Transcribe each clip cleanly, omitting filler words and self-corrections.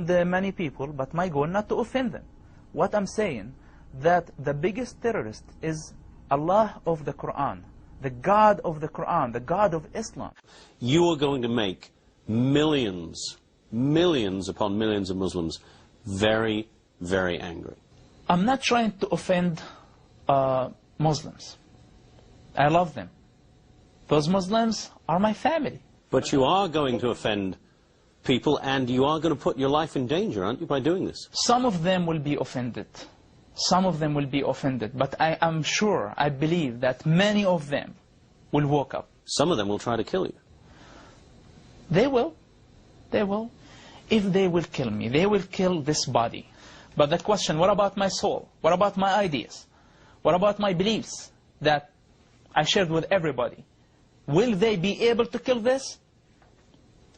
There are many people, but my goal not to offend them. What I'm saying, that the biggest terrorist is Allah of the Quran, the God of the Quran, the God of Islam. You are going to make millions, millions upon millions of Muslims very, very angry. I'm not trying to offend Muslims. I love them. Those Muslims are my family. But you are going to offend people, and you are going to put your life in danger, aren't you, by doing this? Some of them will be offended. Some of them will be offended. But I am sure, I believe that many of them will wake up. Some of them will try to kill you. They will. They will. If they will kill me, they will kill this body. But the question, what about my soul? What about my ideas? What about my beliefs that I shared with everybody? Will they be able to kill this?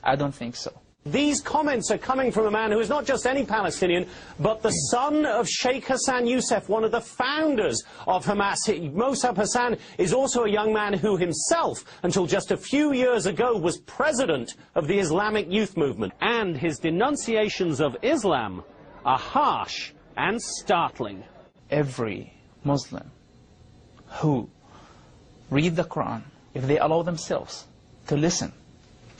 I don't think so. These comments are coming from a man who is not just any Palestinian, but the son of Sheikh Hassan Youssef, one of the founders of Hamas. Mossab Hassan is also a young man who himself, until just a few years ago, was president of the Islamic Youth Movement. And his denunciations of Islam are harsh and startling. Every Muslim who read the Quran, if they allow themselves to listen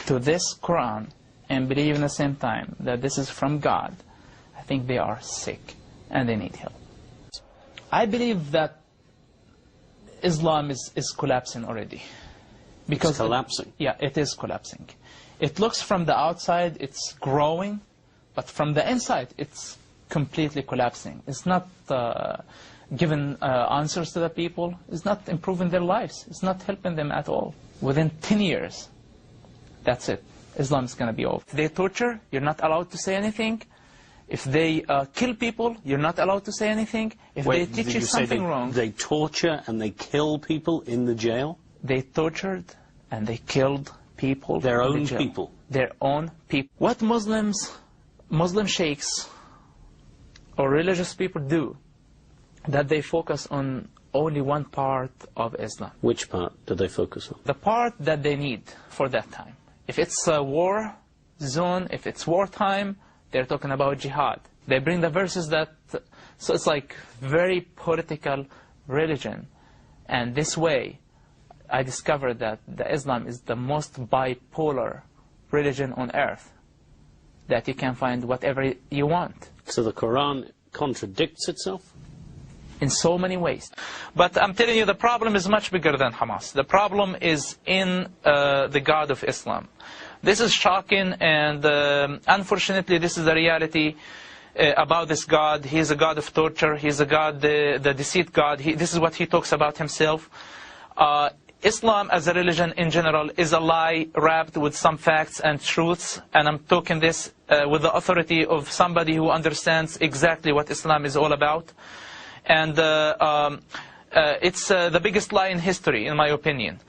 to this Quran and believe in the same time that this is from God, I think they are sick and they need help. I believe that Islam is collapsing already. Because it's collapsing? Yeah, it is collapsing. It looks from the outside, it's growing, but from the inside, it's completely collapsing. It's not giving answers to the people. It's not improving their lives. It's not helping them at all. Within 10 years, that's it. Islam is going to be over. If they torture, you're not allowed to say anything. If they kill people, you're not allowed to say anything. If they teach you something wrong... They torture and they kill people in the jail? They tortured and they killed people. Their own people? Their own people. What Muslim sheikhs or religious people do, that they focus on only one part of Islam. Which part do they focus on? The part that they need for that time. If it's a war zone, if it's wartime, they're talking about jihad. They bring the verses that... So it's like very political religion. And this way, I discovered that the Islam is the most bipolar religion on earth. That you can find whatever you want. So the Quran contradicts itself? In so many ways. But I'm telling you, the problem is much bigger than Hamas. The problem is in the God of Islam. This is shocking, and unfortunately this is the reality about this God. He is a God of torture. He is a God, the deceit God. This is what he talks about himself. Islam as a religion in general is a lie wrapped with some facts and truths. And I'm talking this with the authority of somebody who understands exactly what Islam is all about. And it's the biggest lie in history, in my opinion.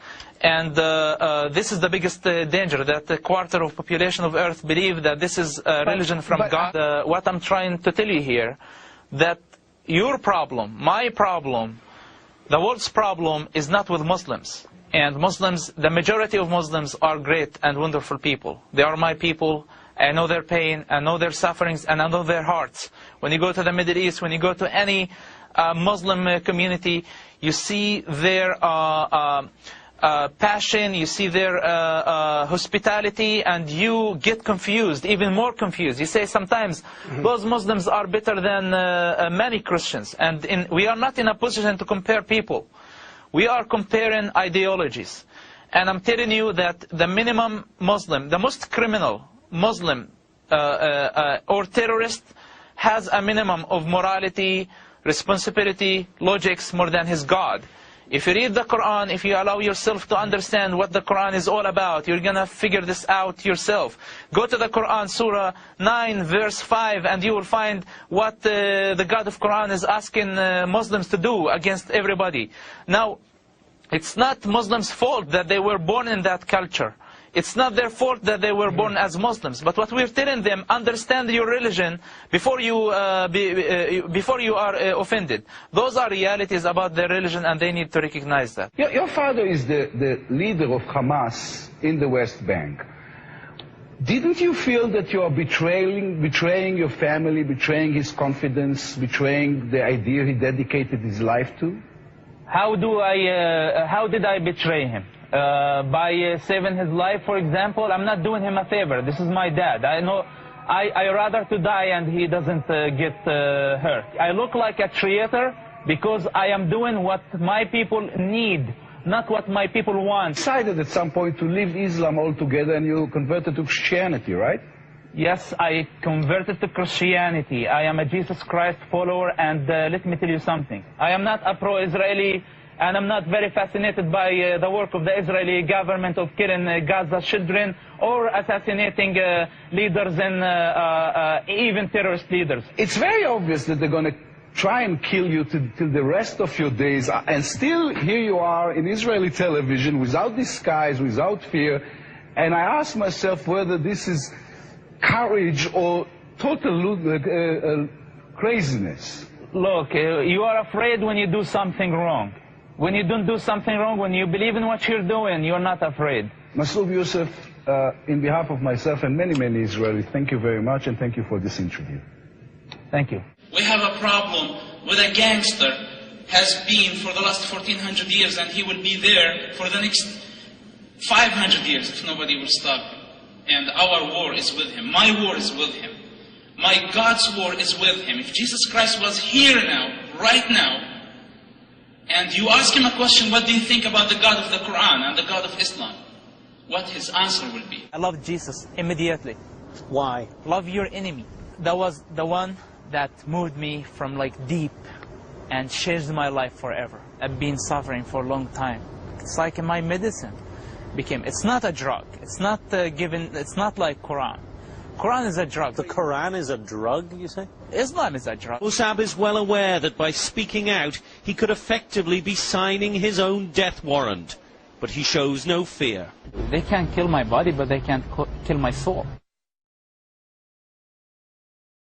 And this is the biggest danger, that a quarter of population of Earth believe that this is a religion from God. What I'm trying to tell you here, that your problem, my problem, the world's problem is not with Muslims. And Muslims, the majority of Muslims are great and wonderful people. They are my people. I know their pain, I know their sufferings, and I know their hearts. When you go to the Middle East, when you go to any Muslim community, you see their passion, you see their hospitality, and you get confused, even more confused. You say sometimes, those Muslims are better than many Christians. And we are not in a position to compare people. We are comparing ideologies. And I'm telling you that the minimum Muslim, the most criminal Muslim or terrorist has a minimum of morality, responsibility, logics more than his God. If you read the Quran, if you allow yourself to understand what the Quran is all about, you're going to figure this out yourself. Go to the Quran, Surah 9, verse 5, and you will find what the God of Quran is asking Muslims to do against everybody. Now, it's not Muslims' fault that they were born in that culture. It's not their fault that they were born as Muslims. But what we're telling them, understand your religion before you are offended. Those are realities about their religion, and they need to recognize that. Your father is the leader of Hamas in the West Bank. Didn't you feel that you are betraying your family, betraying his confidence, betraying the idea he dedicated his life to? How did I betray him? By saving his life, for example? I'm not doing him a favor. This is my dad. I know. I rather to die and he doesn't get hurt. I look like a traitor because I am doing what my people need, not what my people want. You decided at some point to leave Islam altogether and you converted to Christianity, right? Yes, I converted to Christianity. I am a Jesus Christ follower, and let me tell you something. I am not a pro-Israeli, and I'm not very fascinated by the work of the Israeli government of killing Gaza children or assassinating leaders and even terrorist leaders. It's very obvious that they're going to try and kill you till the rest of your days, and still here you are in Israeli television without disguise, without fear, and I ask myself whether this is courage or total craziness. Look, you are afraid when you do something wrong. When you don't do something wrong, when you believe in what you're doing, you're not afraid. Masoud Youssef, in behalf of myself and many Israelis, thank you very much, and thank you for this interview. Thank you. We have a problem with a gangster has been for the last 1400 years, and he will be there for the next 500 years if nobody will stop him. And our war is with him. My war is with him. My God's war is with him. If Jesus Christ was here now, right now, and you ask him a question, what do you think about the God of the Quran and the God of Islam? What his answer will be. I love Jesus immediately. Why? Love your enemy. That was the one that moved me from like deep and changed my life forever. I've been suffering for a long time. It's like my medicine became. It's not a drug. It's not it's not like Quran. Quran is a drug. The Quran is a drug, you say? Islam is a drug. Musab is well aware that by speaking out, he could effectively be signing his own death warrant. But he shows no fear. They can't kill my body, but they can't kill my soul.